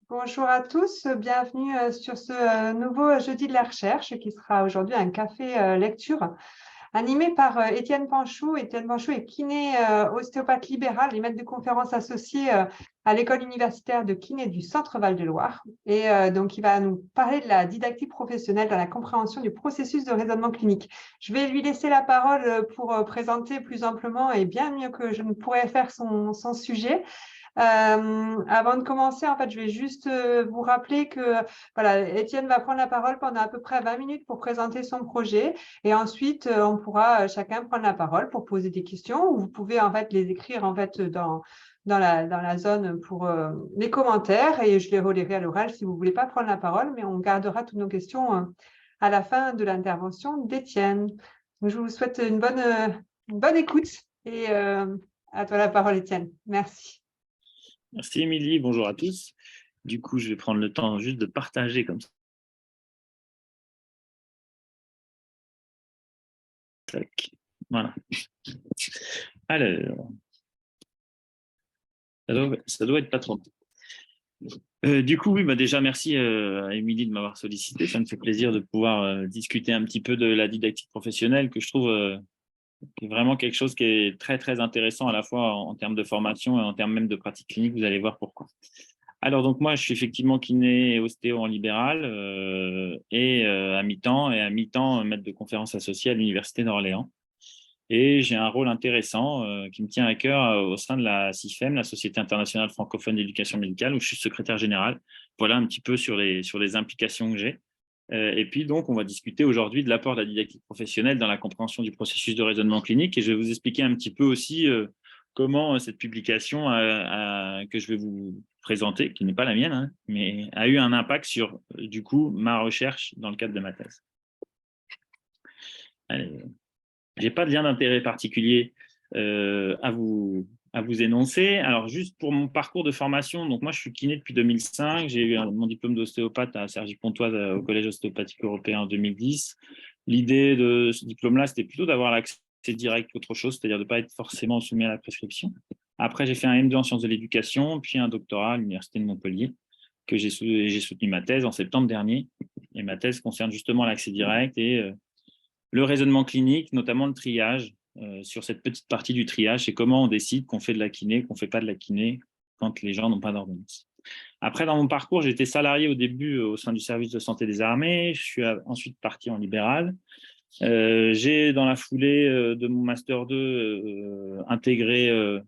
Bonjour à tous, bienvenue sur ce nouveau jeudi de la recherche qui sera aujourd'hui un café lecture animé par Étienne Panchou. Étienne Panchou est kiné ostéopathe libéral et maître de conférence associé à l'école universitaire de kiné du Centre Val-de-Loire. Et donc, il va nous parler de la didactique professionnelle dans la compréhension du processus de raisonnement clinique. Je vais lui laisser la parole pour présenter plus amplement et bien mieux que je ne pourrais faire son sujet. Avant de commencer, en fait, je vais juste vous rappeler que voilà, Étienne va prendre la parole pendant à peu près 20 minutes pour présenter son projet et ensuite on pourra chacun prendre la parole pour poser des questions ou vous pouvez en fait les écrire en fait dans la zone pour les commentaires et je les relayerai à l'oral si vous ne voulez pas prendre la parole, mais on gardera toutes nos questions à la fin de l'intervention d'Étienne. Donc, je vous souhaite une bonne écoute et à toi la parole, Étienne. Merci. Merci Émilie, bonjour à tous. Du coup, je vais prendre le temps juste de partager comme ça. Tac. Voilà. Alors, ça doit être pas trop. Du coup, oui, déjà, merci à Émilie de m'avoir sollicité. Ça me fait plaisir de pouvoir discuter un petit peu de la didactique professionnelle que je trouve est vraiment quelque chose qui est très, très intéressant à la fois en termes de formation et en termes même de pratique clinique. Vous allez voir pourquoi. Alors, donc moi, je suis effectivement kiné et ostéo en libéral à mi-temps maître de conférence associé à l'Université d'Orléans. Et j'ai un rôle intéressant qui me tient à cœur au sein de la CIFEM, la Société internationale francophone d'éducation médicale, où je suis secrétaire général. Voilà un petit peu sur les implications que j'ai. Et puis, donc, on va discuter aujourd'hui de l'apport de la didactique professionnelle dans la compréhension du processus de raisonnement clinique. Et je vais vous expliquer un petit peu aussi comment cette publication que je vais vous présenter, qui n'est pas la mienne, hein, mais a eu un impact sur, du coup, ma recherche dans le cadre de ma thèse. Allez. Je n'ai pas de lien d'intérêt particulier à vous énoncer. Alors, juste pour mon parcours de formation, donc moi, je suis kiné depuis 2005. J'ai eu mon diplôme d'ostéopathe à Cergy-Pontoise au Collège ostéopathique européen en 2010. L'idée de ce diplôme-là, c'était plutôt d'avoir l'accès direct qu'autre chose, c'est-à-dire de ne pas être forcément soumis à la prescription. Après, j'ai fait un M2 en sciences de l'éducation, puis un doctorat à l'Université de Montpellier, que j'ai soutenu ma thèse en septembre dernier. Et ma thèse concerne justement l'accès direct et le raisonnement clinique, notamment le triage, sur cette petite partie du triage, c'est comment on décide qu'on fait de la kiné, qu'on ne fait pas de la kiné quand les gens n'ont pas d'ordonnance. Après, dans mon parcours, j'ai été salarié au début au sein du service de santé des armées. Je suis ensuite parti en libéral. J'ai, dans la foulée de mon Master 2, intégré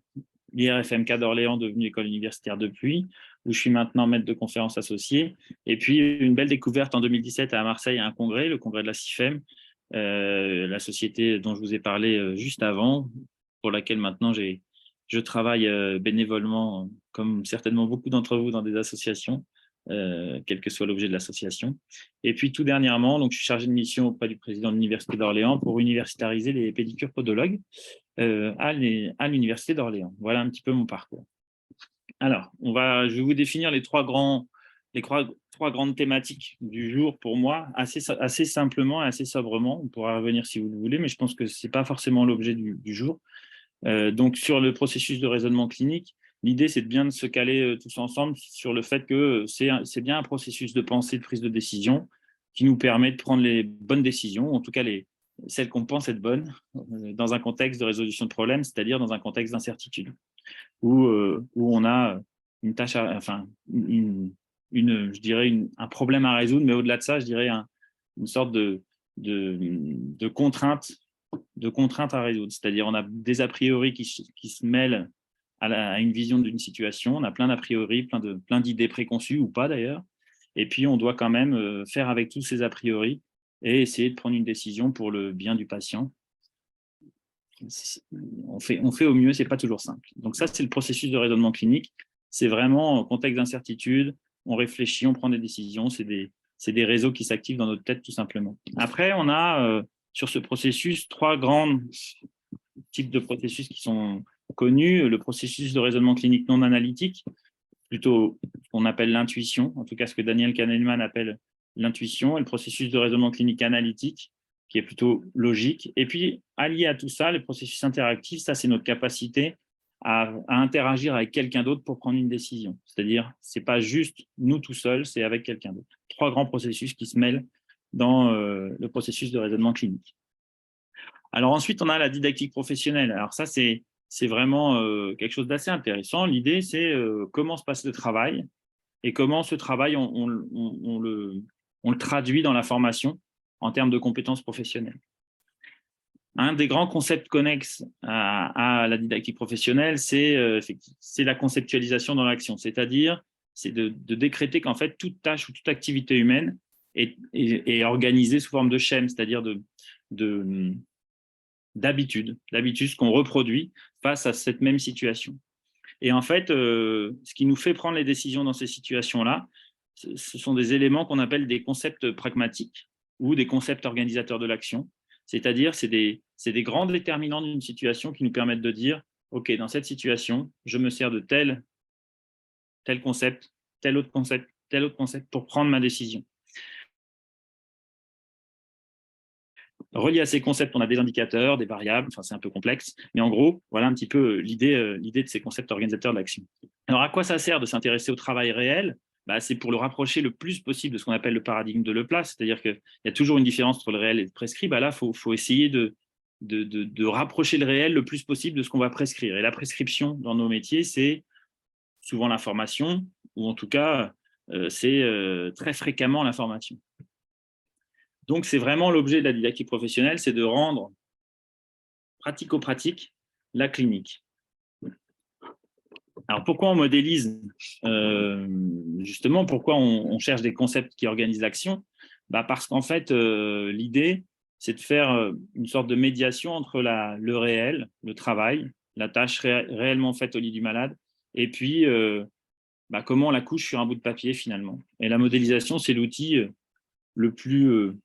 l'IRFMK d'Orléans, devenu école universitaire depuis, où je suis maintenant maître de conférence associé. Et puis, une belle découverte en 2017 à Marseille, à un congrès, le congrès de la CIFEM, la société dont je vous ai parlé juste avant, pour laquelle maintenant je travaille bénévolement, comme certainement beaucoup d'entre vous, dans des associations, quel que soit l'objet de l'association. Et puis tout dernièrement, donc, je suis chargé de mission auprès du président de l'Université d'Orléans pour universitariser les pédicures podologues à l'Université d'Orléans. Voilà un petit peu mon parcours. Alors, je vais vous définir les trois grandes thématiques du jour pour moi, assez simplement et assez sobrement. On pourra revenir si vous le voulez, mais je pense que ce n'est pas forcément l'objet du jour. Donc, sur le processus de raisonnement clinique, l'idée, c'est bien de se caler tous ensemble sur le fait que c'est bien un processus de pensée, de prise de décision qui nous permet de prendre les bonnes décisions, en tout cas celles qu'on pense être bonnes, dans un contexte de résolution de problèmes, c'est-à-dire dans un contexte d'incertitude, où on a une tâche, je dirais un problème à résoudre, mais au-delà de ça, je dirais une sorte de contrainte à résoudre. C'est-à-dire, on a des a priori qui se mêlent à une vision d'une situation. On a plein d'a priori, plein d'idées préconçues ou pas d'ailleurs. Et puis, on doit quand même faire avec tous ces a priori et essayer de prendre une décision pour le bien du patient. On fait au mieux, c'est pas toujours simple. Donc ça, c'est le processus de raisonnement clinique. C'est vraiment en contexte d'incertitude, on réfléchit, on prend des décisions, c'est des réseaux qui s'activent dans notre tête tout simplement. Après, on a sur ce processus trois grands types de processus qui sont connus. Le processus de raisonnement clinique non analytique, plutôt qu'on appelle l'intuition, en tout cas ce que Daniel Kahneman appelle l'intuition, et le processus de raisonnement clinique analytique, qui est plutôt logique. Et puis, allié à tout ça, le processus interactif, ça, c'est notre capacité à interagir avec quelqu'un d'autre pour prendre une décision. C'est-à-dire, ce n'est pas juste nous tout seuls, c'est avec quelqu'un d'autre. 3 grands processus qui se mêlent dans le processus de raisonnement clinique. Alors ensuite, on a la didactique professionnelle. Alors ça, c'est vraiment quelque chose d'assez intéressant. L'idée, c'est comment se passe le travail et comment ce travail, on le traduit dans la formation en termes de compétences professionnelles. Un des grands concepts connexes à la didactique professionnelle, c'est la conceptualisation dans l'action, c'est-à-dire c'est de décréter qu'en fait, toute tâche ou toute activité humaine est organisée sous forme de schème, c'est-à-dire d'habitude, ce qu'on reproduit face à cette même situation. Et en fait, ce qui nous fait prendre les décisions dans ces situations-là, ce sont des éléments qu'on appelle des concepts pragmatiques ou des concepts organisateurs de l'action. C'est-à-dire, c'est des grands déterminants d'une situation qui nous permettent de dire, OK, dans cette situation, je me sers de tel concept, tel autre concept pour prendre ma décision. Relié à ces concepts, on a des indicateurs, des variables, enfin c'est un peu complexe, mais en gros, voilà un petit peu l'idée de ces concepts organisateurs de l'action. Alors à quoi ça sert de s'intéresser au travail réel? C'est pour le rapprocher le plus possible de ce qu'on appelle le paradigme de Laplace, c'est-à-dire qu'il y a toujours une différence entre le réel et le prescrit. Là, il faut essayer de rapprocher le réel le plus possible de ce qu'on va prescrire. Et la prescription dans nos métiers, c'est souvent l'information, ou en tout cas, c'est très fréquemment l'information. Donc, c'est vraiment l'objet de la didactique professionnelle, c'est de rendre pratico-pratique la clinique. Alors, pourquoi on modélise justement, pourquoi on cherche des concepts qui organisent l'action? Parce qu'en fait, l'idée, c'est de faire une sorte de médiation entre le réel, le travail, la tâche réellement faite au lit du malade, et puis comment on la couche sur un bout de papier finalement. Et la modélisation, c'est l'outil le plus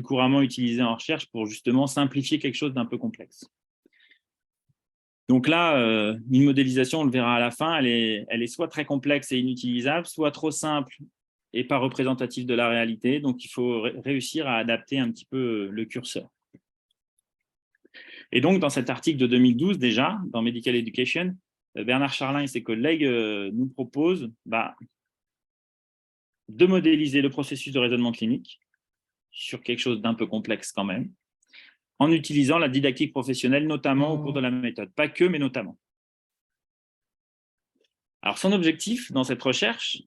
couramment utilisé en recherche pour justement simplifier quelque chose d'un peu complexe. Donc là, une modélisation, on le verra à la fin, elle est soit très complexe et inutilisable, soit trop simple et pas représentative de la réalité. Donc, il faut réussir à adapter un petit peu le curseur. Et donc, dans cet article de 2012, déjà, dans Medical Education, Bernard Charlin et ses collègues nous proposent de modéliser le processus de raisonnement clinique sur quelque chose d'un peu complexe quand même, en utilisant la didactique professionnelle, notamment au cours de la méthode. Pas que, mais notamment. Alors, son objectif dans cette recherche,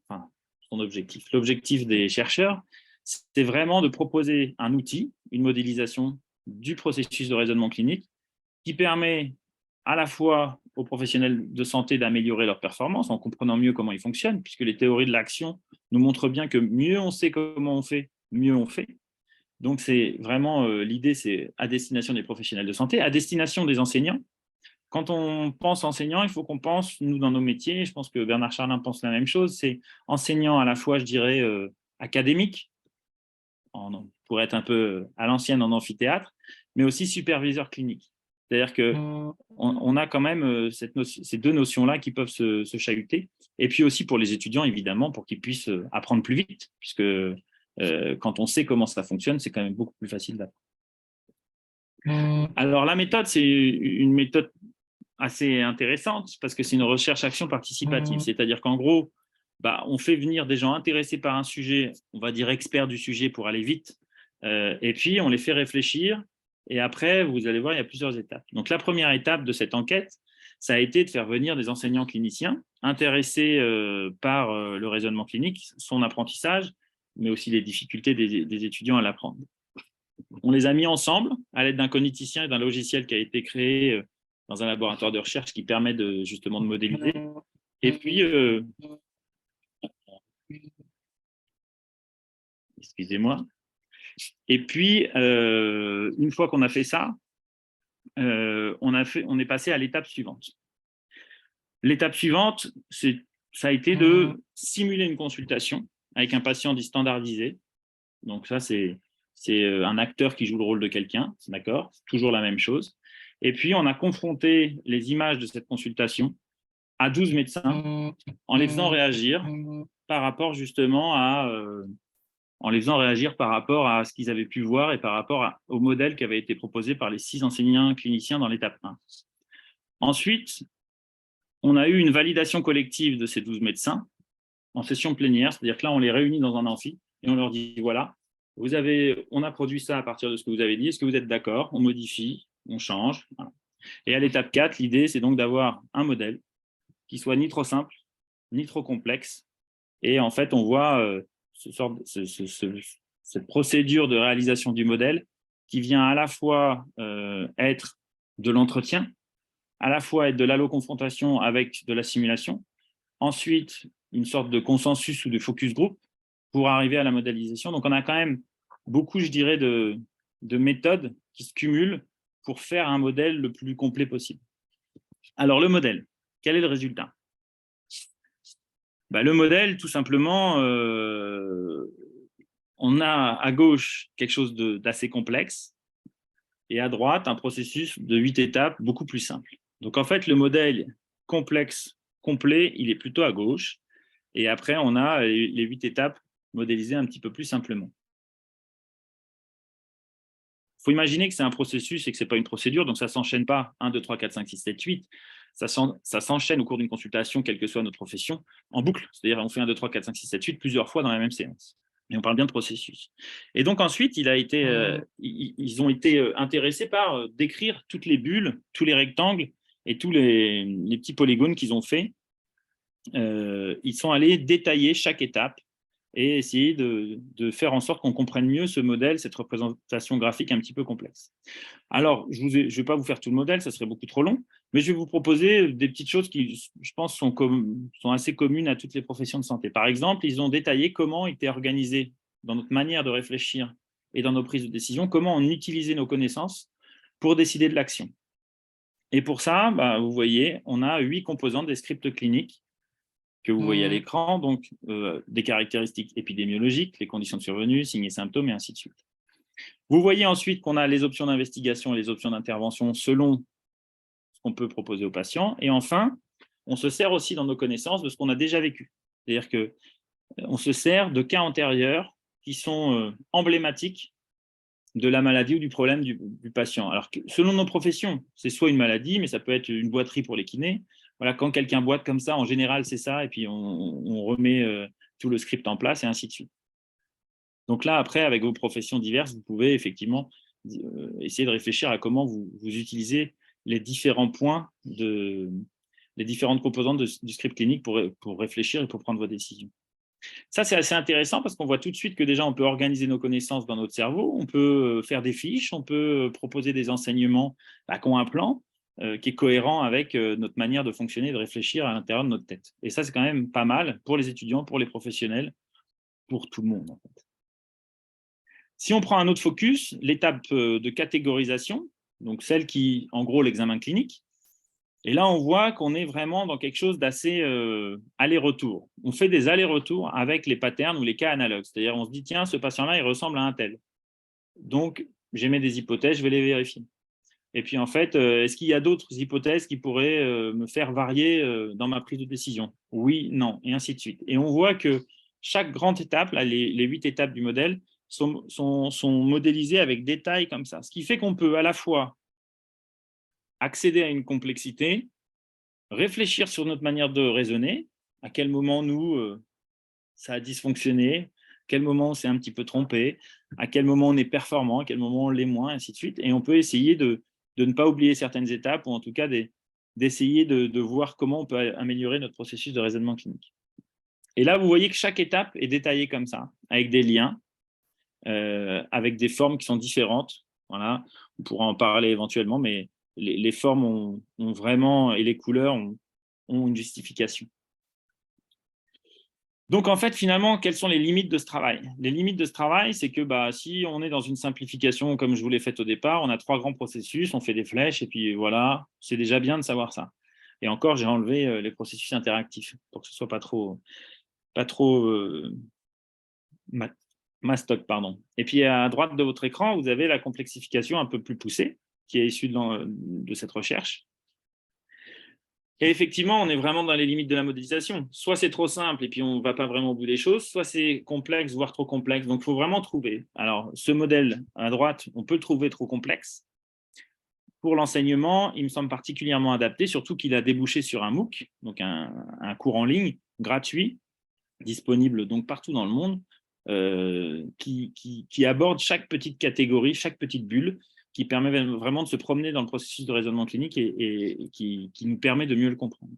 l'objectif des chercheurs, c'est vraiment de proposer un outil, une modélisation du processus de raisonnement clinique qui permet à la fois aux professionnels de santé d'améliorer leur performance en comprenant mieux comment ils fonctionnent, puisque les théories de l'action nous montrent bien que mieux on sait comment on fait, mieux on fait. Donc, c'est vraiment l'idée, c'est à destination des professionnels de santé, à destination des enseignants. Quand on pense enseignant, il faut qu'on pense, nous, dans nos métiers, je pense que Bernard Charlin pense la même chose, c'est enseignant à la fois, je dirais, académique, pour être un peu à l'ancienne en amphithéâtre, mais aussi superviseur clinique. C'est-à-dire qu'on a quand même ces deux notions-là qui peuvent se chahuter. Et puis aussi pour les étudiants, évidemment, pour qu'ils puissent apprendre plus vite, puisque quand on sait comment ça fonctionne, c'est quand même beaucoup plus facile d'apprendre. Alors, la méthode, c'est une méthode assez intéressante parce que c'est une recherche-action participative. C'est-à-dire qu'en gros, on fait venir des gens intéressés par un sujet, on va dire experts du sujet pour aller vite, et puis on les fait réfléchir. Et après, vous allez voir, il y a plusieurs étapes. Donc, la première étape de cette enquête, ça a été de faire venir des enseignants cliniciens intéressés par le raisonnement clinique, son apprentissage, mais aussi les difficultés des étudiants à l'apprendre. On les a mis ensemble à l'aide d'un cogniticien et d'un logiciel qui a été créé dans un laboratoire de recherche qui permet justement de modéliser. Et puis, excusez-moi. Et puis, une fois qu'on a fait ça, on est passé à l'étape suivante. L'étape suivante, ça a été de simuler une consultation avec un patient dit standardisé. Donc ça, c'est un acteur qui joue le rôle de quelqu'un, d'accord? C'est toujours la même chose. Et puis, on a confronté les images de cette consultation à 12 médecins en les faisant réagir par rapport justement en les faisant réagir par rapport à ce qu'ils avaient pu voir et par rapport au modèle qui avait été proposé par les 6 enseignants cliniciens dans l'étape 1. Ensuite, on a eu une validation collective de ces 12 médecins en session plénière, c'est-à-dire que là, on les réunit dans un amphi et on leur dit, voilà, on a produit ça à partir de ce que vous avez dit, est-ce que vous êtes d'accord? On modifie, on change. Voilà. Et à l'étape 4, l'idée, c'est donc d'avoir un modèle qui soit ni trop simple, ni trop complexe. Et en fait, on voit cette procédure de réalisation du modèle qui vient à la fois être de l'entretien, à la fois être de l'allo-confrontation avec de la simulation, ensuite une sorte de consensus ou de focus group pour arriver à la modélisation. Donc, on a quand même beaucoup, je dirais, de méthodes qui se cumulent pour faire un modèle le plus complet possible. Alors, le modèle, quel est le résultat? Le modèle, tout simplement, on a à gauche quelque chose d'assez complexe et à droite, un processus de 8 étapes beaucoup plus simple. Donc, en fait, le modèle complexe, complet, il est plutôt à gauche. Et après, on a les 8 étapes modélisées un petit peu plus simplement. Il faut imaginer que c'est un processus et que ce n'est pas une procédure, donc ça ne s'enchaîne pas 1, 2, 3, 4, 5, 6, 7, 8. Ça s'enchaîne au cours d'une consultation, quelle que soit notre profession, en boucle. C'est-à-dire on fait 1, 2, 3, 4, 5, 6, 7, 8 plusieurs fois dans la même séance. Et on parle bien de processus. Et donc ensuite, ils ont été intéressés par décrire toutes les bulles, tous les rectangles et tous les petits polygones qu'ils ont faits. Ils sont allés détailler chaque étape et essayer de faire en sorte qu'on comprenne mieux ce modèle, cette représentation graphique un petit peu complexe. Alors, je ne vais pas vous faire tout le modèle, ça serait beaucoup trop long, mais je vais vous proposer des petites choses qui, je pense, sont assez communes à toutes les professions de santé. Par exemple, ils ont détaillé comment était organisé dans notre manière de réfléchir et dans nos prises de décision, comment on utilisait nos connaissances pour décider de l'action. Et pour ça, vous voyez, on a 8 composantes des scripts cliniques que vous voyez à l'écran, donc des caractéristiques épidémiologiques, les conditions de survenue, signes et symptômes, et ainsi de suite. Vous voyez ensuite qu'on a les options d'investigation et les options d'intervention selon ce qu'on peut proposer aux patients. Et enfin, on se sert aussi dans nos connaissances de ce qu'on a déjà vécu. C'est-à-dire qu'on se sert de cas antérieurs qui sont emblématiques de la maladie ou du problème du patient. Alors, selon nos professions, c'est soit une maladie, mais ça peut être une boiterie pour les kinés. Voilà, quand quelqu'un boite comme ça, en général, c'est ça, et puis on remet tout le script en place, et ainsi de suite. Donc là, après, avec vos professions diverses, vous pouvez effectivement essayer de réfléchir à comment vous utilisez les différents points, les différentes composantes du script clinique pour réfléchir et pour prendre vos décisions. Ça, c'est assez intéressant parce qu'on voit tout de suite que déjà, on peut organiser nos connaissances dans notre cerveau, on peut faire des fiches, on peut proposer des enseignements qui ont un plan qui est cohérent avec notre manière de fonctionner, de réfléchir à l'intérieur de notre tête. Et ça, c'est quand même pas mal pour les étudiants, pour les professionnels, pour tout le monde, en fait. Si on prend un autre focus, l'étape de catégorisation, donc celle qui, en gros, l'examen clinique, et là, on voit qu'on est vraiment dans quelque chose d'assez aller-retour. On fait des allers-retours avec les patterns ou les cas analogues. C'est-à-dire, on se dit, tiens, ce patient-là, il ressemble à un tel. Donc, j'émets des hypothèses, je vais les vérifier. Et puis, en fait, est-ce qu'il y a d'autres hypothèses qui pourraient me faire varier dans ma prise de décision? Oui, non, et ainsi de suite. Et on voit que chaque grande étape, là, les 8 étapes du modèle, sont modélisées avec détail comme ça. Ce qui fait qu'on peut à la fois accéder à une complexité, réfléchir sur notre manière de raisonner, à quel moment ça a dysfonctionné, à quel moment on s'est un petit peu trompé, à quel moment on est performant, à quel moment on l'est moins, ainsi de suite. Et on peut essayer de ne pas oublier certaines étapes, ou en tout cas d'essayer de voir comment on peut améliorer notre processus de raisonnement clinique. Et là, vous voyez que chaque étape est détaillée comme ça, avec des liens, avec des formes qui sont différentes. Voilà. On pourra en parler éventuellement, mais les formes ont vraiment, et les couleurs ont une justification. Donc, en fait, finalement, quelles sont les limites de ce travail? Les limites de ce travail, c'est que si on est dans une simplification, comme je vous l'ai faite au départ, on a 3 grands processus, on fait des flèches, et puis voilà, c'est déjà bien de savoir ça. Et encore, j'ai enlevé les processus interactifs pour que ce ne soit pas trop mastoc, pardon. Et puis, à droite de votre écran, vous avez la complexification un peu plus poussée, qui est issue de cette recherche. Et effectivement, on est vraiment dans les limites de la modélisation. Soit c'est trop simple et puis on ne va pas vraiment au bout des choses, soit c'est complexe, voire trop complexe. Donc, il faut vraiment trouver. Alors, ce modèle à droite, on peut le trouver trop complexe. pour l'enseignement, il me semble particulièrement adapté, surtout qu'il a débouché sur un MOOC, donc un cours en ligne gratuit, disponible donc partout dans le monde, qui aborde chaque petite catégorie, chaque petite bulle, qui permet vraiment de se promener dans le processus de raisonnement clinique et qui nous permet de mieux le comprendre.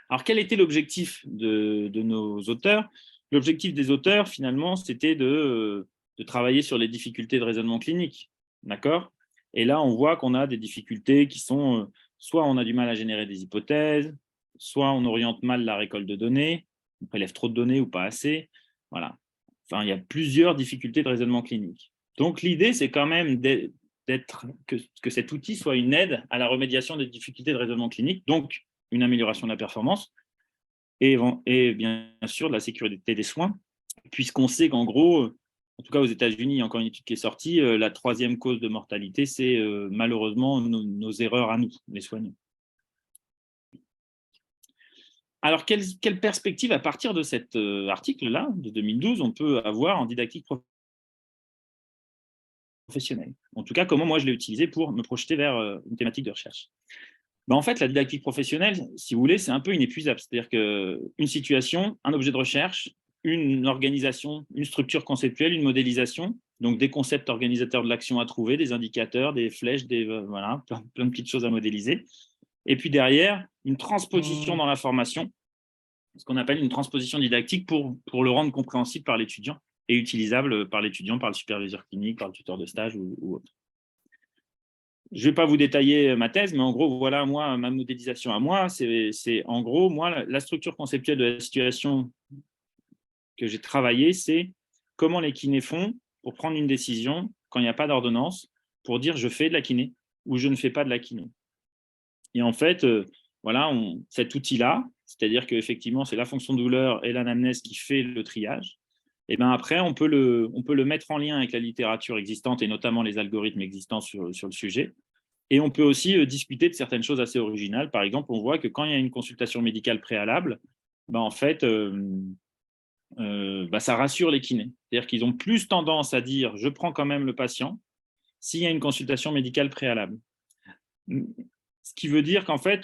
Alors, quel était l'objectif de nos auteurs? L'objectif des auteurs, finalement, c'était de travailler sur les difficultés de raisonnement clinique. D'accord? Et là, on voit qu'on a des difficultés qui sont, soit on a du mal à générer des hypothèses, soit on oriente mal la récolte de données, on prélève trop de données ou pas assez. Voilà. Enfin, il y a plusieurs difficultés de raisonnement clinique. Donc, l'idée, c'est quand même que cet outil soit une aide à la remédiation des difficultés de raisonnement clinique, donc une amélioration de la performance et bien sûr de la sécurité des soins, puisqu'on sait qu'en gros, en tout cas aux États-Unis, il y a encore une étude qui est sortie, la 3e cause de mortalité, c'est malheureusement nos erreurs à nous, les soignants. Alors, quelle perspective à partir de cet article-là, de 2012, on peut avoir en didactique professionnelle? En tout cas, comment moi je l'ai utilisé pour me projeter vers une thématique de recherche. En fait, la didactique professionnelle, si vous voulez, c'est un peu inépuisable. C'est-à-dire qu'une situation, un objet de recherche, une organisation, une structure conceptuelle, une modélisation, donc des concepts organisateurs de l'action à trouver, des indicateurs, des flèches, voilà, plein de petites choses à modéliser. Et puis derrière, une transposition dans la formation, ce qu'on appelle une transposition didactique pour le rendre compréhensible par l'étudiant et utilisable par l'étudiant, par le superviseur clinique, par le tuteur de stage ou autre. Je ne vais pas vous détailler ma thèse, mais en gros, voilà, moi, ma modélisation à moi, c'est en gros, moi, la structure conceptuelle de la situation que j'ai travaillée, c'est comment les kinés font pour prendre une décision quand il n'y a pas d'ordonnance, pour dire je fais de la kiné ou je ne fais pas de la kiné. Et en fait, voilà, cet outil-là, c'est-à-dire qu'effectivement, c'est la fonction douleur et l'anamnèse qui fait le triage. Et bien après, on peut le mettre en lien avec la littérature existante et notamment les algorithmes existants sur le sujet. Et on peut aussi discuter de certaines choses assez originales. Par exemple, on voit que quand il y a une consultation médicale préalable, en fait, ça rassure les kinés. C'est-à-dire qu'ils ont plus tendance à dire « je prends quand même le patient » s'il y a une consultation médicale préalable. Ce qui veut dire qu'en fait,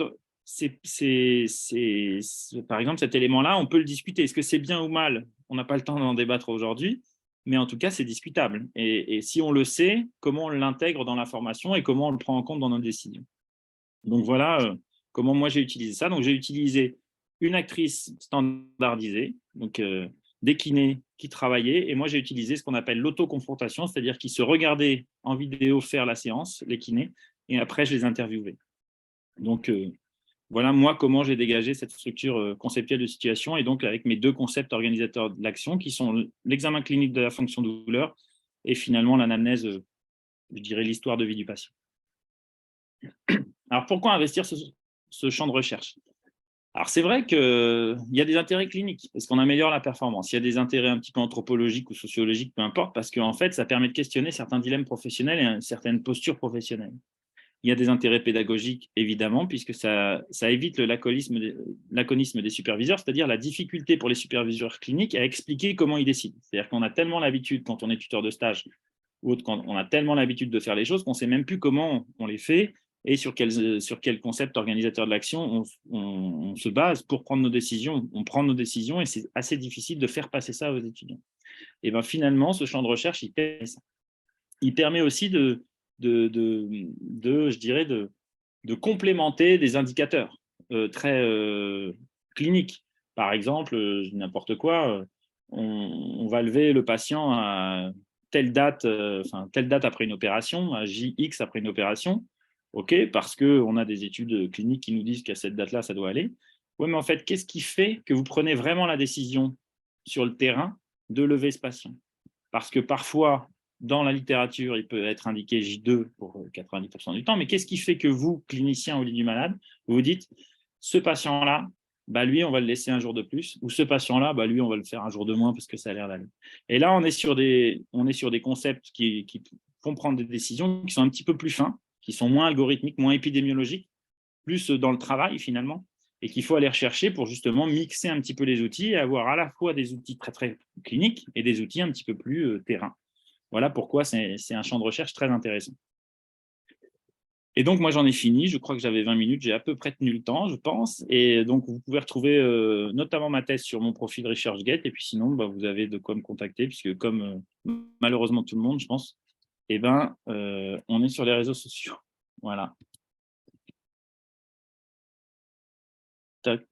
par exemple, cet élément-là, on peut le discuter. Est-ce que c'est bien ou mal? On n'a pas le temps d'en débattre aujourd'hui, mais en tout cas, c'est discutable. Et si on le sait, comment on l'intègre dans la formation et comment on le prend en compte dans nos décisions. Donc voilà comment moi j'ai utilisé ça. Donc j'ai utilisé une actrice standardisée, donc des kinés qui travaillaient, et moi j'ai utilisé ce qu'on appelle l'autoconfrontation, c'est-à-dire qu'ils se regardaient en vidéo faire la séance, les kinés, et après je les interviewais. Donc, voilà, moi, comment j'ai dégagé cette structure conceptuelle de situation, et donc avec mes 2 concepts organisateurs de l'action, qui sont l'examen clinique de la fonction douleur et finalement l'anamnèse, je dirais l'histoire de vie du patient. Alors, pourquoi investir ce champ de recherche? Alors, c'est vrai qu'il y a des intérêts cliniques, parce qu'on améliore la performance. Il y a des intérêts un petit peu anthropologiques ou sociologiques, peu importe, parce qu'en fait, ça permet de questionner certains dilemmes professionnels et certaines postures professionnelles. Il y a des intérêts pédagogiques, évidemment, puisque ça évite le laconisme des superviseurs, c'est-à-dire la difficulté pour les superviseurs cliniques à expliquer comment ils décident. C'est-à-dire qu'on a tellement l'habitude, quand on est tuteur de stage ou autre, quand on a tellement l'habitude de faire les choses qu'on ne sait même plus comment on les fait et sur quel concept organisateur de l'action on se base pour prendre nos décisions. On prend nos décisions et c'est assez difficile de faire passer ça aux étudiants. Et bien finalement, ce champ de recherche, il permet ça. Il permet aussi de complémenter des indicateurs très cliniques. Par exemple, n'importe quoi, on va lever le patient à telle date après une opération, à JX après une opération, OK, parce qu'on a des études cliniques qui nous disent qu'à cette date-là, ça doit aller. Oui, mais en fait, qu'est-ce qui fait que vous prenez vraiment la décision sur le terrain de lever ce patient? Parce que parfois, dans la littérature, il peut être indiqué J2 pour 90% du temps, mais qu'est-ce qui fait que vous, clinicien au lit du malade, vous vous dites, ce patient-là, lui, on va le laisser un jour de plus, ou ce patient-là, lui, on va le faire un jour de moins parce que ça a l'air d'aller. Et là, on est sur des concepts qui font prendre des décisions qui sont un petit peu plus fins, qui sont moins algorithmiques, moins épidémiologiques, plus dans le travail finalement, et qu'il faut aller rechercher pour justement mixer un petit peu les outils et avoir à la fois des outils très, très cliniques et des outils un petit peu plus terrain. Voilà pourquoi c'est un champ de recherche très intéressant. Et donc, moi, j'en ai fini. Je crois que j'avais 20 minutes. J'ai à peu près tenu le temps, je pense. Et donc, vous pouvez retrouver notamment ma thèse sur mon profil ResearchGate. Et puis sinon, bah, vous avez de quoi me contacter, puisque comme malheureusement tout le monde, je pense, eh ben, on est sur les réseaux sociaux. Voilà. Tac.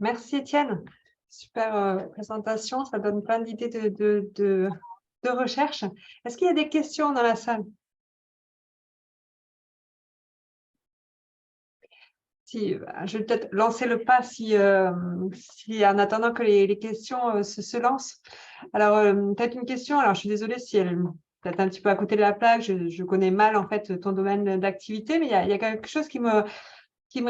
Merci Étienne. Super présentation, ça donne plein d'idées de recherche. Est-ce qu'il y a des questions dans la salle? Si, je vais peut-être lancer le pas si en attendant que les questions se lancent. Alors, peut-être une question. Alors, je suis désolée si elle est peut-être un petit peu à côté de la plaque. Je connais mal en fait ton domaine d'activité, mais il y a quelque chose qui me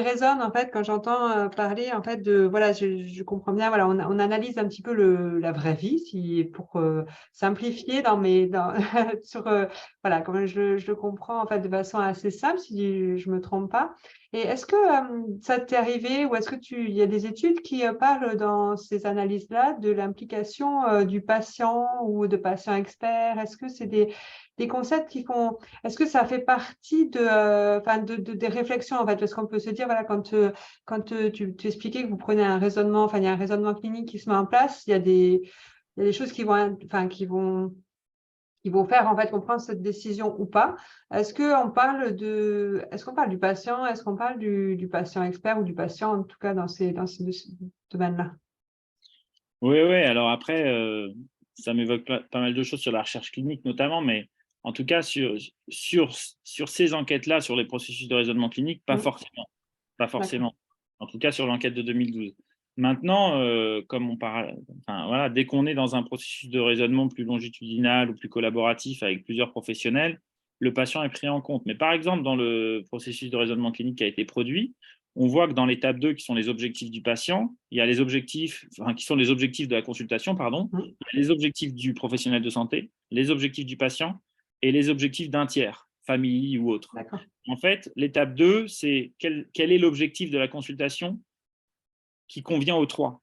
résonne en fait quand j'entends parler en fait de voilà je comprends bien voilà on analyse un petit peu la vraie vie si pour simplifier sur voilà comme je le comprends en fait de façon assez simple si je me trompe pas et est-ce que ça t'est arrivé ou est-ce que il y a des études qui parlent dans ces analyses-là de l'implication du patient ou de patient expert? Est-ce que c'est des concepts qui font est-ce que ça fait partie des réflexions en fait? Parce qu'on peut se dire, voilà, quand tu expliquais que vous prenez un raisonnement, enfin, il y a un raisonnement clinique qui se met en place, il y a des choses qui vont faire en fait qu'on prend cette décision ou pas. Est-ce qu'on parle du patient? Est-ce qu'on parle du patient expert ou du patient, en tout cas, dans ces deux domaines-là? Oui, oui. Alors après, ça m'évoque pas mal de choses sur la recherche clinique notamment, mais en tout cas, sur ces enquêtes-là, sur les processus de raisonnement clinique, pas Mm. forcément. Pas D'accord. forcément. En tout cas, sur l'enquête de 2012. Maintenant, comme on parle, enfin, voilà, dès qu'on est dans un processus de raisonnement plus longitudinal ou plus collaboratif avec plusieurs professionnels, le patient est pris en compte. Mais par exemple, dans le processus de raisonnement clinique qui a été produit, on voit que dans l'étape 2, qui sont les objectifs du patient, il y a les objectifs, enfin, qui sont les objectifs de la consultation, pardon, Mm. il y a les objectifs du professionnel de santé, les objectifs du patient et les objectifs d'un tiers, famille ou autre. D'accord. En fait, l'étape 2, c'est quel est l'objectif de la consultation qui convient aux trois.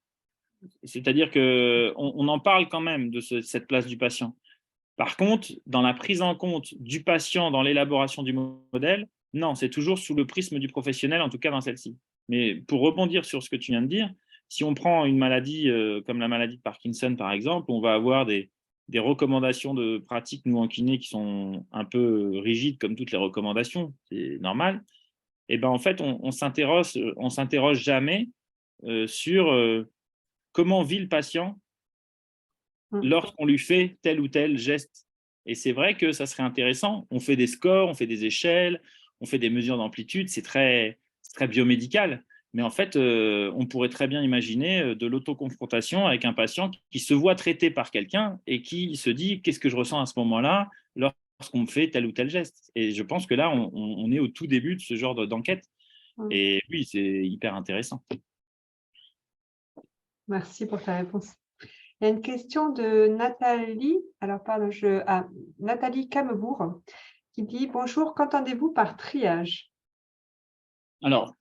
C'est-à-dire qu'on en parle quand même de cette place du patient. Par contre, dans la prise en compte du patient dans l'élaboration du modèle, non, c'est toujours sous le prisme du professionnel, en tout cas dans celle-ci. Mais pour rebondir sur ce que tu viens de dire, si on prend une maladie comme la maladie de Parkinson, par exemple, on va avoir des recommandations de pratique, nous en kiné, qui sont un peu rigides, comme toutes les recommandations, c'est normal. Et ben en fait, on s'interroge jamais sur comment vit le patient Mm. lorsqu'on lui fait tel ou tel geste. Et c'est vrai que ça serait intéressant. On fait des scores, on fait des échelles, on fait des mesures d'amplitude, c'est très biomédical. Mais en fait, on pourrait très bien imaginer de l'autoconfrontation avec un patient qui se voit traité par quelqu'un et qui se dit qu'est-ce que je ressens à ce moment-là lorsqu'on me fait tel ou tel geste. Et je pense que là, on est au tout début de ce genre d'enquête. Mm. Et oui, c'est hyper intéressant. Merci pour ta réponse. Il y a une question de Nathalie, alors pardon, Nathalie Camebourg, qui dit bonjour, qu'entendez-vous par triage? Alors,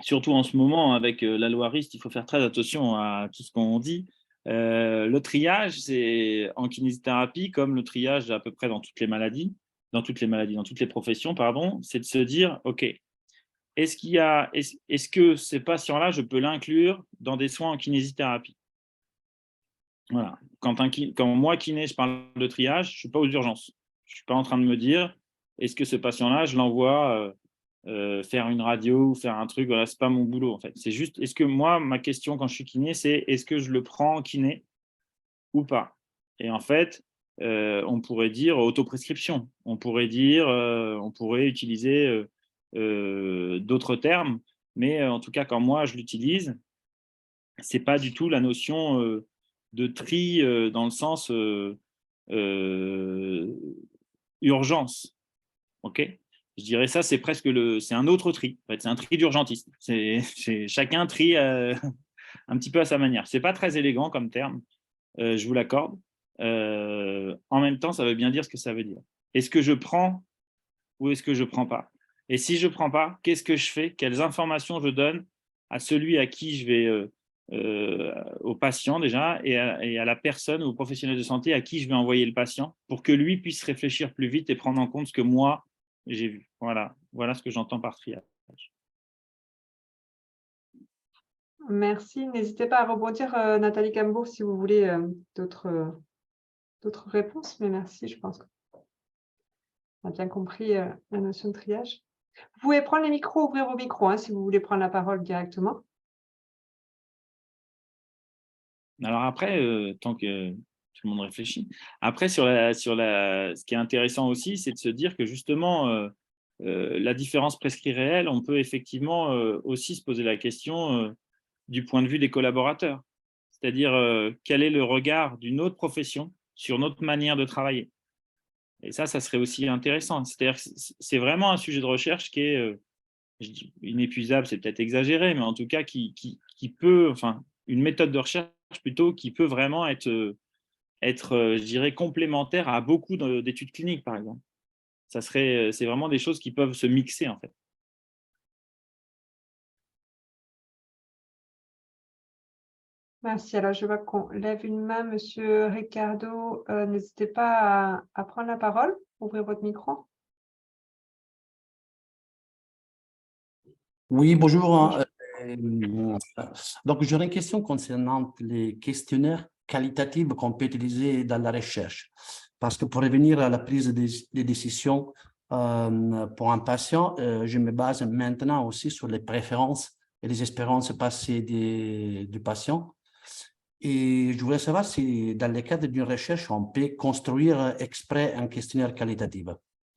surtout en ce moment, avec la loi RIST, il faut faire très attention à tout ce qu'on dit. Le triage, c'est en kinésithérapie, comme le triage à peu près dans toutes les maladies, dans toutes les professions, pardon, c'est de se dire, OK, est-ce que ces patients-là, je peux l'inclure dans des soins en kinésithérapie? Voilà. Quand moi, kiné, je parle de triage, je ne suis pas aux urgences. Je ne suis pas en train de me dire, est-ce que ce patient-là, je l'envoie faire une radio ou faire un truc, voilà, ce n'est pas mon boulot en fait. C'est juste, est-ce que moi, ma question quand je suis kiné, c'est est-ce que je le prends en kiné ou pas? Et en fait, on pourrait dire autoprescription, on pourrait utiliser d'autres termes, mais en tout cas, quand moi je l'utilise, c'est pas du tout la notion de tri dans le sens euh, urgence. Ok, je dirais ça, c'est presque c'est un autre tri. En fait, c'est un tri d'urgentiste. Chacun trie un petit peu à sa manière. C'est pas très élégant comme terme, je vous l'accorde. En même temps, ça veut bien dire ce que ça veut dire. Est-ce que je prends ou est-ce que je prends pas? Et si je prends pas, qu'est-ce que je fais? Quelles informations je donne à celui à qui je vais au patient déjà et à la personne ou au professionnel de santé à qui je vais envoyer le patient pour que lui puisse réfléchir plus vite et prendre en compte ce que moi, j'ai vu. Voilà ce que j'entends par triage. Merci. N'hésitez pas à rebondir, Nathalie Cambourg, si vous voulez d'autres réponses, mais merci, je pense qu'on a bien compris la notion de triage. Vous pouvez prendre les micros, ouvrir vos micros hein, si vous voulez prendre la parole directement. Alors après, tant que tout le monde réfléchit, après ce qui est intéressant aussi, c'est de se dire que justement, la différence prescrit réelle, on peut effectivement aussi se poser la question du point de vue des collaborateurs. C'est-à-dire, quel est le regard d'une autre profession sur notre manière de travailler? Et ça serait aussi intéressant. C'est-à-dire que c'est vraiment un sujet de recherche qui est, je dis inépuisable, c'est peut-être exagéré, mais en tout cas qui peut, enfin, une méthode de recherche plutôt qui peut vraiment être, je dirais, complémentaire à beaucoup d'études cliniques, par exemple. C'est vraiment des choses qui peuvent se mixer, en fait. Merci. Alors, je vois qu'on lève une main, Monsieur Ricardo. N'hésitez pas à prendre la parole, ouvrir votre micro. Oui, bonjour. Donc, j'aurais une question concernant les questionnaires qualitatifs qu'on peut utiliser dans la recherche. Parce que pour revenir à la prise de décision pour un patient, je me base maintenant aussi sur les préférences et les expériences passées du patient. Et je voulais savoir si, dans le cadre d'une recherche, on peut construire exprès un questionnaire qualitatif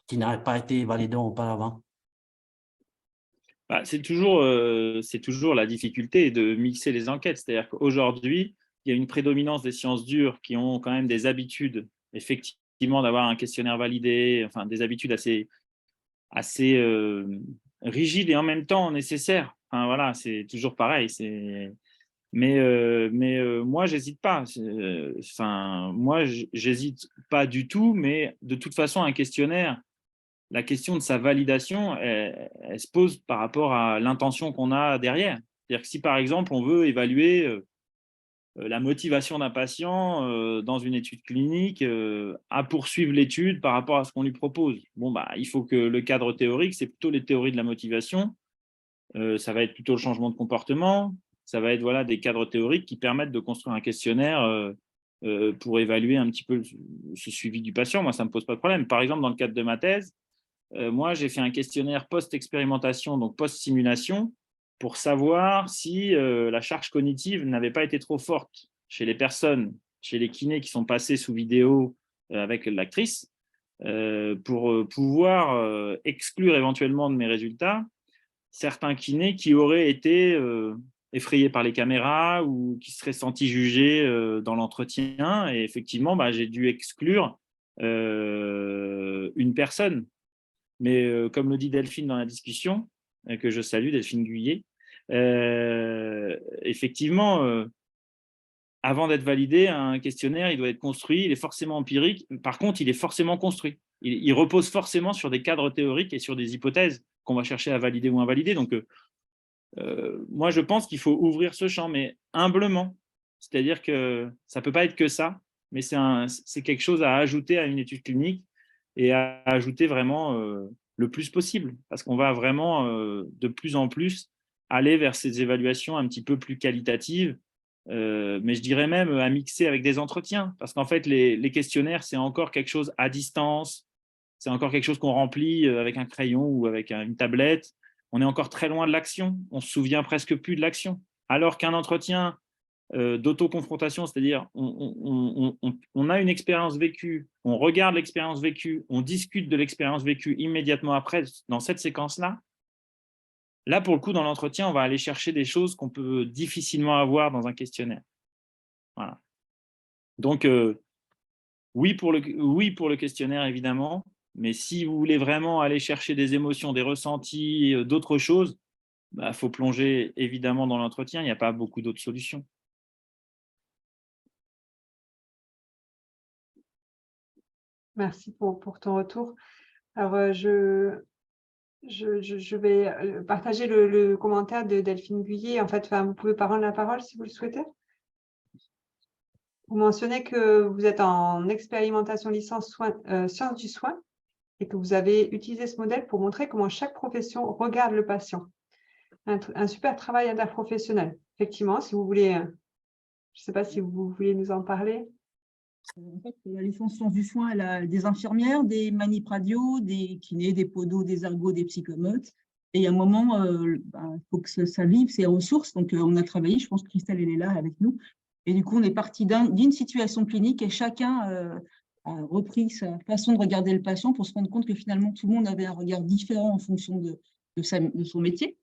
qui n'a pas été validé auparavant. Bah, c'est toujours la difficulté de mixer les enquêtes. C'est-à-dire qu'aujourd'hui, il y a une prédominance des sciences dures qui ont quand même des habitudes, effectivement, d'avoir un questionnaire validé, enfin des habitudes assez rigides et en même temps nécessaires. Enfin, voilà, c'est toujours pareil. Mais moi, j'hésite pas. Enfin, moi, j'hésite pas du tout, mais de toute façon, un questionnaire, la question de sa validation, elle se pose par rapport à l'intention qu'on a derrière. C'est-à-dire que si, par exemple, on veut évaluer la motivation d'un patient dans une étude clinique à poursuivre l'étude par rapport à ce qu'on lui propose, bon, bah, il faut que le cadre théorique, c'est plutôt les théories de la motivation. Ça va être plutôt le changement de comportement. Ça va être voilà, des cadres théoriques qui permettent de construire un questionnaire pour évaluer un petit peu ce suivi du patient. Moi, ça ne me pose pas de problème. Par exemple, dans le cadre de ma thèse, moi, j'ai fait un questionnaire post-expérimentation, donc post-simulation, pour savoir si la charge cognitive n'avait pas été trop forte chez les personnes, chez les kinés qui sont passés sous vidéo avec l'actrice, pour pouvoir exclure éventuellement de mes résultats certains kinés qui auraient été effrayés par les caméras ou qui se seraient sentis jugés dans l'entretien. Et effectivement, bah, j'ai dû exclure une personne. Mais comme le dit Delphine dans la discussion, que je salue, Delphine Guyet, effectivement, avant d'être validé, un questionnaire, il doit être construit, il est forcément empirique. Par contre, il est forcément construit. Il repose forcément sur des cadres théoriques et sur des hypothèses qu'on va chercher à valider ou invalider. Donc, moi, je pense qu'il faut ouvrir ce champ, mais humblement. C'est-à-dire que ça ne peut pas être que ça, mais c'est quelque chose à ajouter à une étude clinique et à ajouter vraiment le plus possible, parce qu'on va vraiment de plus en plus aller vers ces évaluations un petit peu plus qualitatives, mais je dirais même à mixer avec des entretiens, parce qu'en fait, les questionnaires, c'est encore quelque chose à distance, c'est encore quelque chose qu'on remplit avec un crayon ou avec une tablette. On est encore très loin de l'action, on se souvient presque plus de l'action. Alors qu'un entretien d'autoconfrontation, c'est-à-dire on a une expérience vécue, on regarde l'expérience vécue, on discute de l'expérience vécue immédiatement après, dans cette séquence-là, là, pour le coup, dans l'entretien, on va aller chercher des choses qu'on peut difficilement avoir dans un questionnaire. Voilà. Donc, oui pour le questionnaire, évidemment, mais si vous voulez vraiment aller chercher des émotions, des ressentis, d'autres choses, bah, faut plonger évidemment dans l'entretien, il n'y a pas beaucoup d'autres solutions. Merci pour ton retour. Alors, je Je vais partager le commentaire de Delphine Guyet. En fait, vous pouvez prendre la parole si vous le souhaitez. Vous mentionnez que vous êtes en expérimentation licence sciences du soin et que vous avez utilisé ce modèle pour montrer comment chaque profession regarde le patient. Un super travail interprofessionnel. Effectivement, si vous voulez, je ne sais pas si vous voulez nous en parler. En fait, la licence sciences du soin, elle a des infirmières, des manip radio, des kinés, des podos, des ergots, des psychomotes. Et à un moment, il faut que ça vive, c'est ressources. Donc, on a travaillé, je pense que Christelle, elle est là avec nous. Et du coup, on est parti d'une situation clinique et chacun a repris sa façon de regarder le patient pour se rendre compte que finalement, tout le monde avait un regard différent en fonction de son métier.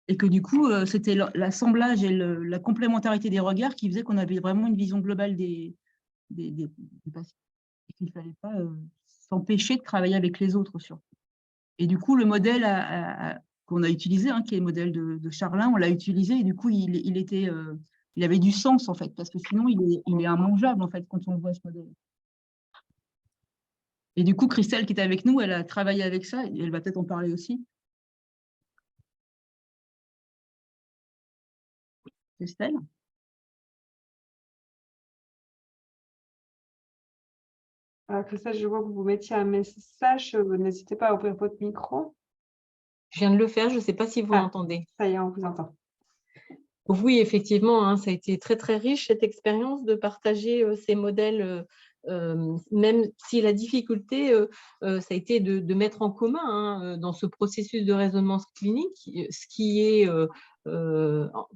Et que du coup, c'était l'assemblage et la complémentarité des regards qui faisait qu'on avait vraiment une vision globale des patients. Et qu'il ne fallait pas s'empêcher de travailler avec les autres surtout. Et du coup, le modèle qu'on a utilisé, qui est le modèle de Charlin, on l'a utilisé et du coup, il avait du sens en fait, parce que sinon, il est immangeable en fait quand on voit ce modèle. Et du coup, Christelle qui est avec nous, elle a travaillé avec ça, et elle va peut-être en parler aussi. Christelle ? Christelle, je vois que vous mettiez un message. N'hésitez pas à ouvrir votre micro. Je viens de le faire, je ne sais pas si vous m'entendez. Ça y est, on vous entend. Oui, effectivement, ça a été très, très riche cette expérience de partager ces modèles, même si la difficulté, ça a été de mettre en commun dans ce processus de raisonnement clinique, ce qui est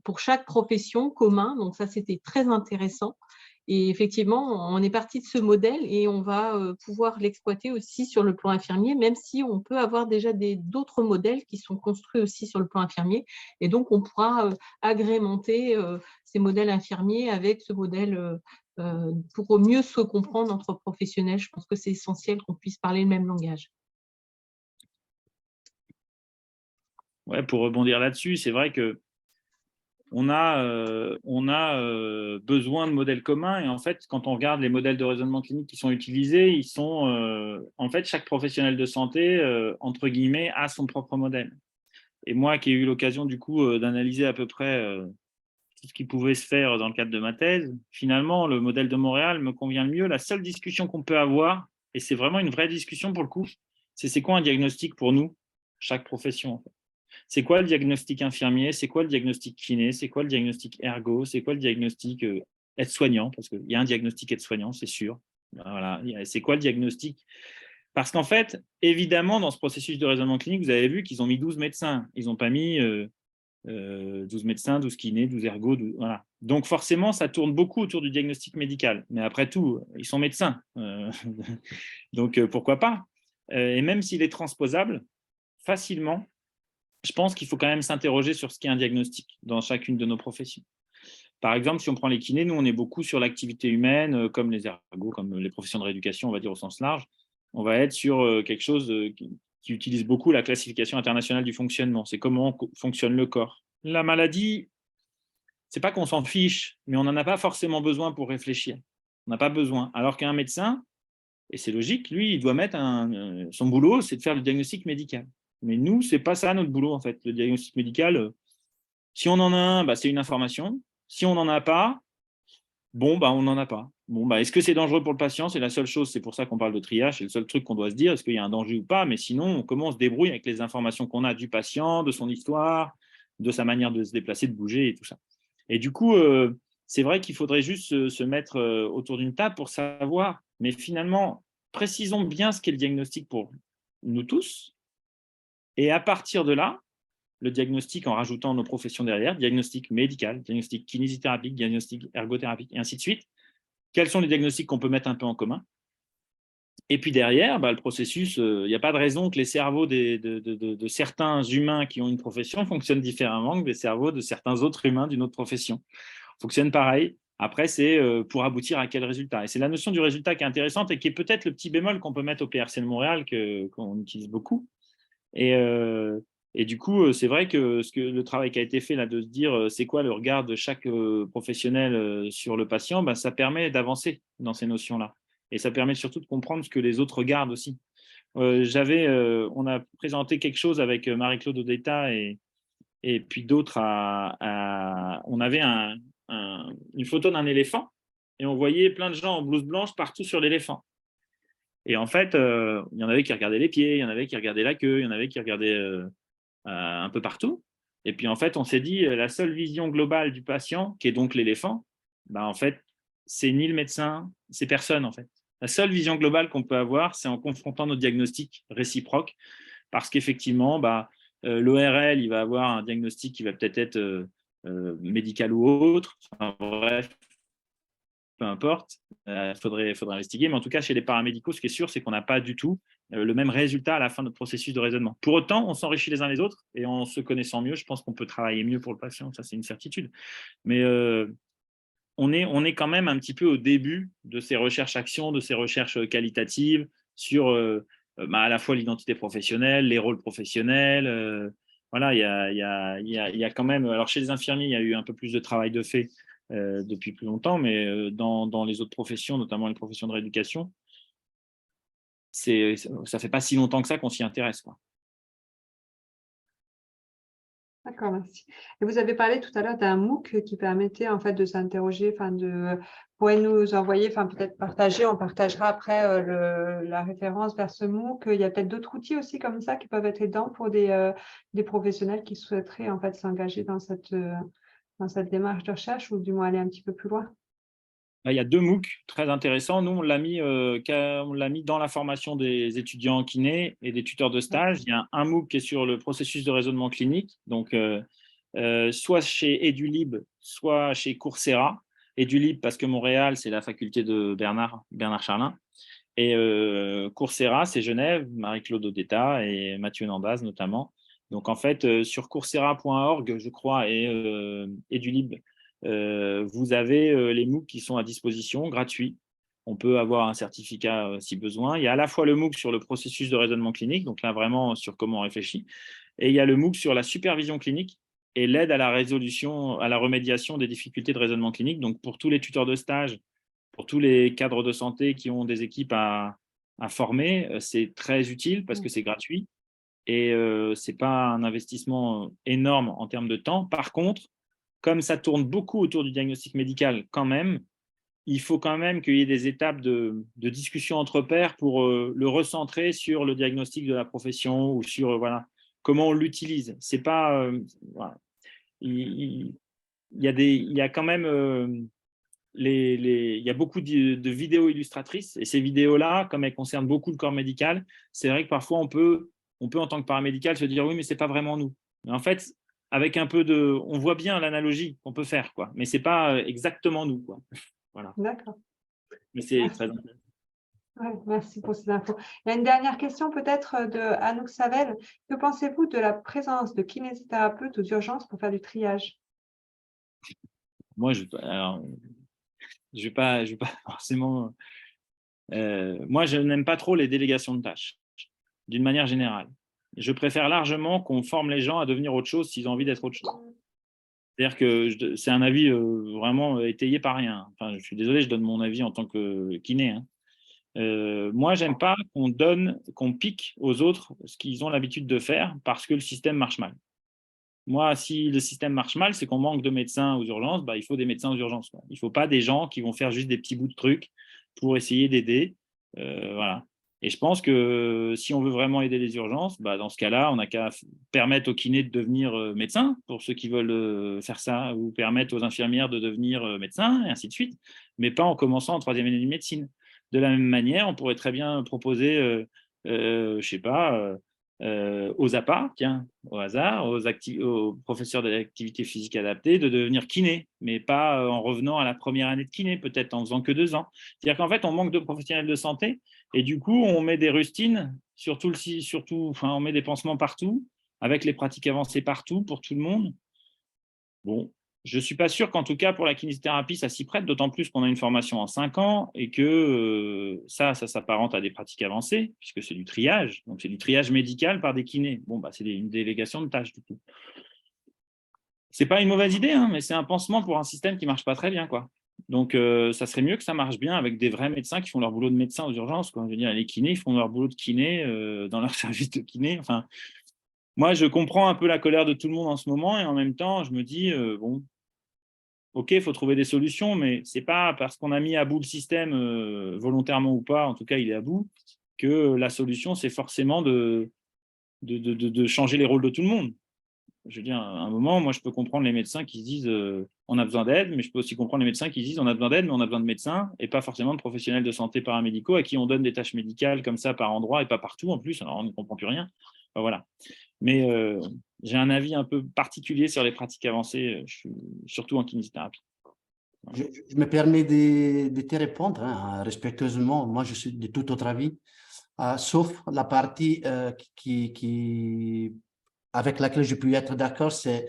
pour chaque profession commun. Donc ça, c'était très intéressant. Et effectivement, on est parti de ce modèle et on va pouvoir l'exploiter aussi sur le plan infirmier, même si on peut avoir déjà d'autres modèles qui sont construits aussi sur le plan infirmier. Et donc, on pourra agrémenter ces modèles infirmiers avec ce modèle pour mieux se comprendre entre professionnels. Je pense que c'est essentiel qu'on puisse parler le même langage. Ouais, pour rebondir là-dessus, c'est vrai que on a besoin de modèles communs et en fait, quand on regarde les modèles de raisonnement clinique qui sont utilisés, ils sont en fait, chaque professionnel de santé, entre guillemets, a son propre modèle. Et moi qui ai eu l'occasion du coup d'analyser à peu près tout ce qui pouvait se faire dans le cadre de ma thèse, finalement, le modèle de Montréal me convient le mieux. La seule discussion qu'on peut avoir, et c'est vraiment une vraie discussion pour le coup, c'est quoi un diagnostic pour nous, chaque profession en fait. C'est quoi le diagnostic infirmier? C'est quoi le diagnostic kiné? C'est quoi le diagnostic ergo? C'est quoi le diagnostic aide-soignant? Parce qu'il y a un diagnostic aide-soignant, c'est sûr. Voilà. C'est quoi le diagnostic? Parce qu'en fait, évidemment, dans ce processus de raisonnement clinique, vous avez vu qu'ils ont mis 12 médecins. Ils n'ont pas mis 12 médecins, 12 kinés, 12 ergo. 12, voilà. Donc forcément, ça tourne beaucoup autour du diagnostic médical. Mais après tout, ils sont médecins. Donc pourquoi pas? Et même s'il est transposable facilement, je pense qu'il faut quand même s'interroger sur ce qu'est un diagnostic dans chacune de nos professions. Par exemple, si on prend les kinés, nous, on est beaucoup sur l'activité humaine, comme les ergos, comme les professions de rééducation, on va dire au sens large. On va être sur quelque chose qui utilise beaucoup la classification internationale du fonctionnement. C'est comment fonctionne le corps. La maladie, c'est pas qu'on s'en fiche, mais on n'en a pas forcément besoin pour réfléchir. On n'a pas besoin. Alors qu'un médecin, et c'est logique, lui, il doit mettre son boulot, c'est de faire le diagnostic médical. Mais nous, ce n'est pas ça notre boulot, en fait. Le diagnostic médical, si on en a un, c'est une information. Si on n'en a pas, on n'en a pas. Est-ce que c'est dangereux pour le patient? C'est la seule chose, c'est pour ça qu'on parle de triage, c'est le seul truc qu'on doit se dire, est-ce qu'il y a un danger ou pas? Mais sinon, comment on se débrouille avec les informations qu'on a du patient, de son histoire, de sa manière de se déplacer, de bouger et tout ça. Et du coup, c'est vrai qu'il faudrait juste se mettre autour d'une table pour savoir, mais finalement, précisons bien ce qu'est le diagnostic pour nous tous. Et à partir de là, le diagnostic en rajoutant nos professions derrière, diagnostic médical, diagnostic kinésithérapique, diagnostic ergothérapique, et ainsi de suite. Quels sont les diagnostics qu'on peut mettre un peu en commun? Et puis derrière, le processus, il n'y a pas de raison que les cerveaux de certains humains qui ont une profession fonctionnent différemment que les cerveaux de certains autres humains d'une autre profession. Fonctionnent pareil. Après, c'est pour aboutir à quel résultat. Et c'est la notion du résultat qui est intéressante et qui est peut-être le petit bémol qu'on peut mettre au PRC de Montréal, qu'on utilise beaucoup. Et du coup, c'est vrai que le travail qui a été fait là, de se dire c'est quoi le regard de chaque professionnel sur le patient, ça permet d'avancer dans ces notions-là. Et ça permet surtout de comprendre ce que les autres regardent aussi. on a présenté quelque chose avec Marie-Claude Odetta et puis d'autres. On avait une photo d'un éléphant et on voyait plein de gens en blouse blanche partout sur l'éléphant. Et en fait, il y en avait qui regardaient les pieds, il y en avait qui regardaient la queue, il y en avait qui regardaient un peu partout. Et puis, en fait, on s'est dit, la seule vision globale du patient, qui est donc l'éléphant, en fait, c'est ni le médecin, c'est personne, en fait. La seule vision globale qu'on peut avoir, c'est en confrontant nos diagnostics réciproques, parce qu'effectivement, l'ORL, il va avoir un diagnostic qui va peut-être être médical ou autre. Enfin, bref, peu importe, faudrait investiguer. Mais en tout cas, chez les paramédicaux, ce qui est sûr, c'est qu'on n'a pas du tout le même résultat à la fin de notre processus de raisonnement. Pour autant, on s'enrichit les uns les autres et en se connaissant mieux, je pense qu'on peut travailler mieux pour le patient. Ça, c'est une certitude. Mais on est quand même un petit peu au début de ces recherches-actions, de ces recherches qualitatives sur à la fois l'identité professionnelle, les rôles professionnels. Voilà, il y a quand même… Alors, chez les infirmiers, il y a eu un peu plus de travail de fait depuis plus longtemps, mais dans les autres professions, notamment les professions de rééducation, ça ne fait pas si longtemps que ça qu'on s'y intéresse, quoi. D'accord, merci. Et vous avez parlé tout à l'heure d'un MOOC qui permettait en fait de s'interroger, pourrait nous envoyer, peut-être partager, on partagera après la référence vers ce MOOC. Il y a peut-être d'autres outils aussi comme ça qui peuvent être aidants pour des professionnels qui souhaiteraient en fait s'engager dans cette démarche de recherche ou du moins aller un petit peu plus loin. Là, il y a 2 MOOC très intéressants. Nous, on l'a mis dans la formation des étudiants en kiné et des tuteurs de stage. Il y a un MOOC qui est sur le processus de raisonnement clinique, donc soit chez Edulib, soit chez Coursera. Edulib, parce que Montréal, c'est la faculté de Bernard Charlin. Et Coursera, c'est Genève, Marie-Claude Odetta et Mathieu Nandaz notamment. Donc, en fait, sur coursera.org, je crois, et Edulib, vous avez les MOOC qui sont à disposition, gratuits. On peut avoir un certificat si besoin. Il y a à la fois le MOOC sur le processus de raisonnement clinique, donc là, vraiment sur comment on réfléchit. Et il y a le MOOC sur la supervision clinique et l'aide à la résolution, à la remédiation des difficultés de raisonnement clinique. Donc, pour tous les tuteurs de stage, pour tous les cadres de santé qui ont des équipes à former, c'est très utile parce que c'est gratuit et ce n'est pas un investissement énorme en termes de temps. Par contre, comme ça tourne beaucoup autour du diagnostic médical quand même, il faut quand même qu'il y ait des étapes de discussion entre pairs pour le recentrer sur le diagnostic de la profession ou sur comment on l'utilise. C'est pas… voilà. Il y a quand même… il y a beaucoup de vidéos illustratrices et ces vidéos-là, comme elles concernent beaucoup le corps médical, c'est vrai que parfois on peut en tant que paramédical se dire oui, mais ce n'est pas vraiment nous. Mais en fait, avec un peu on voit bien l'analogie qu'on peut faire, quoi. Mais ce n'est pas exactement nous, quoi. Voilà. D'accord. Mais c'est Merci. très intéressant. Ouais, merci pour ces infos. Il y a une dernière question peut-être de Anouk Savel. Que pensez-vous de la présence de kinésithérapeutes aux urgences pour faire du triage? Moi, je vais pas forcément… moi, je n'aime pas trop les délégations de tâches, d'une manière générale. Je préfère largement qu'on forme les gens à devenir autre chose s'ils ont envie d'être autre chose. C'est-à-dire que c'est un avis vraiment étayé par rien. Enfin, je suis désolé, je donne mon avis en tant que kiné. Moi, j'aime pas qu'on pique aux autres ce qu'ils ont l'habitude de faire parce que le système marche mal. Moi, si le système marche mal, c'est qu'on manque de médecins aux urgences, il faut des médecins aux urgences, quoi. Il ne faut pas des gens qui vont faire juste des petits bouts de trucs pour essayer d'aider. Voilà. Et je pense que si on veut vraiment aider les urgences, dans ce cas-là, on n'a qu'à permettre aux kinés de devenir médecins, pour ceux qui veulent faire ça, ou permettre aux infirmières de devenir médecins, et ainsi de suite, mais pas en commençant en 3e année de médecine. De la même manière, on pourrait très bien proposer, je ne sais pas, aux APA, tiens, au hasard, aux professeurs d'activité physique adaptée, de devenir kiné, mais pas en revenant à la première année de kiné, peut-être en faisant que 2 ans. C'est-à-dire qu'en fait, on manque de professionnels de santé et du coup, on met des rustines, on met des pansements partout, avec les pratiques avancées partout, pour tout le monde. Bon, je ne suis pas sûr qu'en tout cas, pour la kinésithérapie, ça s'y prête, d'autant plus qu'on a une formation en 5 ans et que ça s'apparente à des pratiques avancées, puisque c'est du triage. Donc, c'est du triage médical par des kinés. Bon, c'est une délégation de tâches, du coup. Ce n'est pas une mauvaise idée, mais c'est un pansement pour un système qui ne marche pas très bien, quoi. Donc, ça serait mieux que ça marche bien avec des vrais médecins qui font leur boulot de médecin aux urgences, quoi. Je veux dire, les kinés, ils font leur boulot de kiné dans leur service de kiné. Enfin, moi, je comprends un peu la colère de tout le monde en ce moment et en même temps, je me dis, bon, OK, il faut trouver des solutions, mais ce n'est pas parce qu'on a mis à bout le système, volontairement ou pas, en tout cas, il est à bout, que la solution, c'est forcément de changer les rôles de tout le monde. Je veux dire, à un moment, moi, je peux comprendre les médecins qui se disent on a besoin d'aide, mais je peux aussi comprendre les médecins qui se disent on a besoin d'aide, mais on a besoin de médecins et pas forcément de professionnels de santé paramédicaux à qui on donne des tâches médicales comme ça par endroit et pas partout en plus. Alors, on ne comprend plus rien. Enfin, voilà. Mais j'ai un avis un peu particulier sur les pratiques avancées, surtout en kinésithérapie. Je me permets de te répondre hein, respectueusement. Moi, je suis de tout autre avis, sauf la partie avec laquelle je peux être d'accord, c'est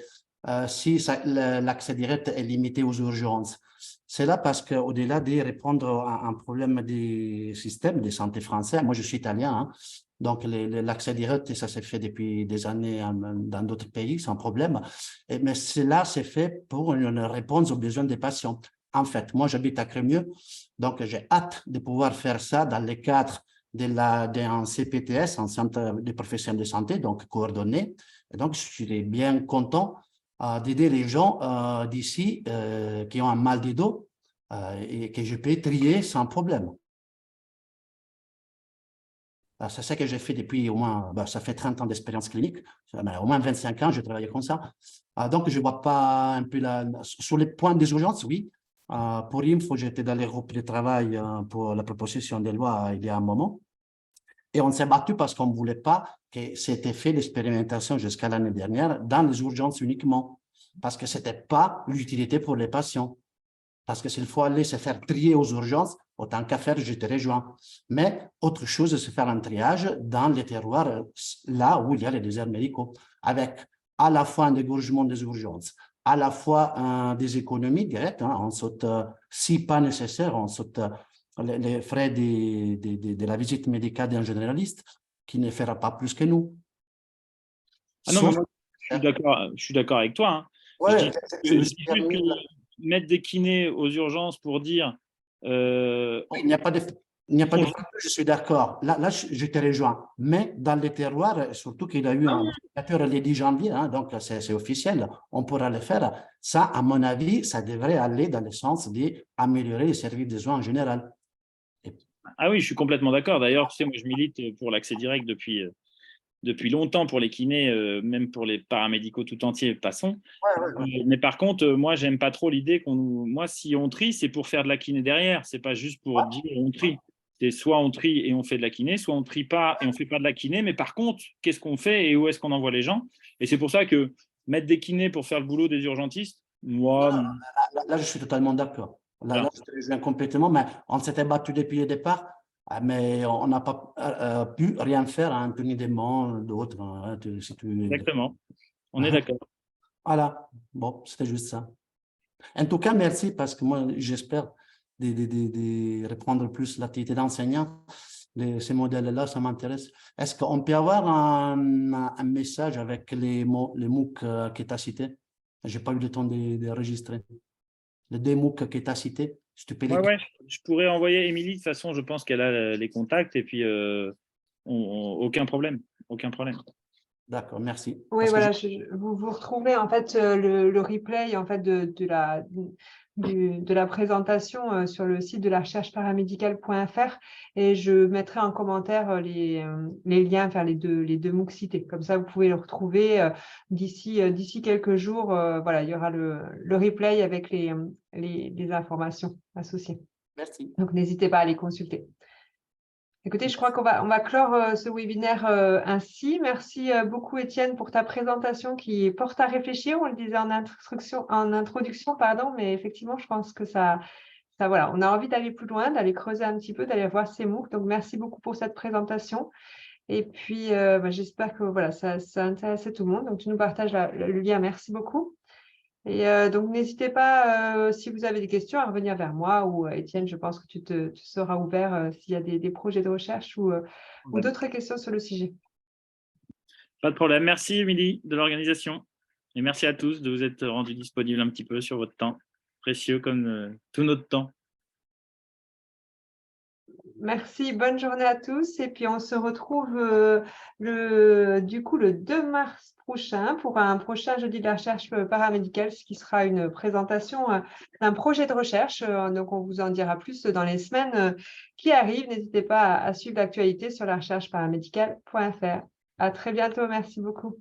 si l'accès direct est limité aux urgences. C'est là parce qu'au-delà de répondre à un problème des systèmes de santé français, moi je suis italien, hein, donc l'accès direct, ça s'est fait depuis des années dans d'autres pays sans problème, mais cela c'est fait pour une réponse aux besoins des patients. En fait, moi j'habite à Crémieux, donc j'ai hâte de pouvoir faire ça dans le cadre d'un CPTS, un centre de professionnels de santé, donc coordonné. Et donc, je suis bien content d'aider les gens d'ici qui ont un mal de dos et que je peux trier sans problème. C'est ça que j'ai fait depuis au moins, ça fait 30 ans d'expérience clinique, au moins 25 ans, je travaillais comme ça. Donc, je ne vois pas un peu sur les points des urgences, oui. Pour INFO, j'étais dans les groupes de travail pour la proposition de loi il y a un moment. Et on s'est battu parce qu'on ne voulait pas que c'était fait l'expérimentation jusqu'à l'année dernière dans les urgences uniquement, parce que ce n'était pas l'utilité pour les patients. Parce que s'il faut aller se faire trier aux urgences, autant qu'à faire, je te rejoins. Mais autre chose, c'est faire un triage dans les terroirs, là où il y a les déserts médicaux, avec à la fois un dégorgement des urgences, à la fois des économies directes, hein, on saute, si pas nécessaire, on saute les frais de la visite médicale d'un généraliste qui ne fera pas plus que nous. Ah non, je suis d'accord avec toi. Hein. Ouais, je dis juste que mettre des kinés aux urgences pour dire… Oui, il n'y a pas de je suis d'accord. Là, je te rejoins. Mais dans les terroirs, surtout qu'il y a eu un indicateur le 10 janvier, hein, donc c'est officiel, on pourra le faire. Ça, à mon avis, ça devrait aller dans le sens d'améliorer les services de soins en général. Ah oui, je suis complètement d'accord. D'ailleurs, tu sais, moi, je milite pour l'accès direct depuis longtemps pour les kinés, même pour les paramédicaux tout entiers, passons. Ouais. Mais par contre, moi, j'aime pas trop l'idée moi, si on trie, c'est pour faire de la kiné derrière. C'est pas juste pour dire on trie. C'est soit on trie et on fait de la kiné, soit on trie pas et on fait pas de la kiné. Mais par contre, qu'est-ce qu'on fait et où est-ce qu'on envoie les gens? Et c'est pour ça que mettre des kinés pour faire le boulot des urgentistes, moi… Là, je suis totalement d'accord. Là, je te rejoins complètement, mais on s'était battu depuis le départ. Mais on n'a pas pu rien faire à Anthony Desmond, d'autres. Hein, Exactement, on est d'accord. Voilà, bon, c'était juste ça. En tout cas, merci parce que moi, j'espère de reprendre plus l'activité d'enseignant. Ces modèles-là, ça m'intéresse. Est-ce qu'on peut avoir un message avec les MOOC que tu as cités? Je n'ai pas eu le temps d'enregistrer. Les deux MOOC que tu as cités. Ouais, je pourrais envoyer Émilie. De toute façon, je pense qu'elle a les contacts et puis aucun problème. Aucun problème. D'accord, merci. Oui, voilà, vous retrouvez en fait le replay en fait de la présentation sur le site de la recherche-paramédicale.fr et je mettrai en commentaire les liens vers les deux MOOC cités. Comme ça, vous pouvez le retrouver d'ici quelques jours. Voilà, il y aura le replay avec les informations associées. Merci. Donc, n'hésitez pas à les consulter. Écoutez, je crois qu'on va clore ce webinaire ainsi. Merci beaucoup, Étienne, pour ta présentation qui porte à réfléchir. On le disait en introduction, pardon, mais effectivement, je pense que voilà, on a envie d'aller plus loin, d'aller creuser un petit peu, d'aller voir ces MOOC. Donc, merci beaucoup pour cette présentation. Et puis, j'espère que voilà, ça a intéressé tout le monde. Donc, tu nous partages le lien. Merci beaucoup. Et donc, n'hésitez pas, si vous avez des questions, à revenir vers moi ou Étienne, je pense que tu seras ouvert s'il y a des projets de recherche ou d'autres questions sur le sujet. Pas de problème. Merci, Émilie, de l'organisation. Et merci à tous de vous être rendus disponibles un petit peu sur votre temps. précieux comme tout notre temps. Merci, bonne journée à tous. Et puis, on se retrouve du coup le 2 mars prochain pour un prochain jeudi de la recherche paramédicale, ce qui sera une présentation d'un projet de recherche. Donc, on vous en dira plus dans les semaines qui arrivent. N'hésitez pas à suivre l'actualité sur la recherche paramédicale.fr. À très bientôt. Merci beaucoup.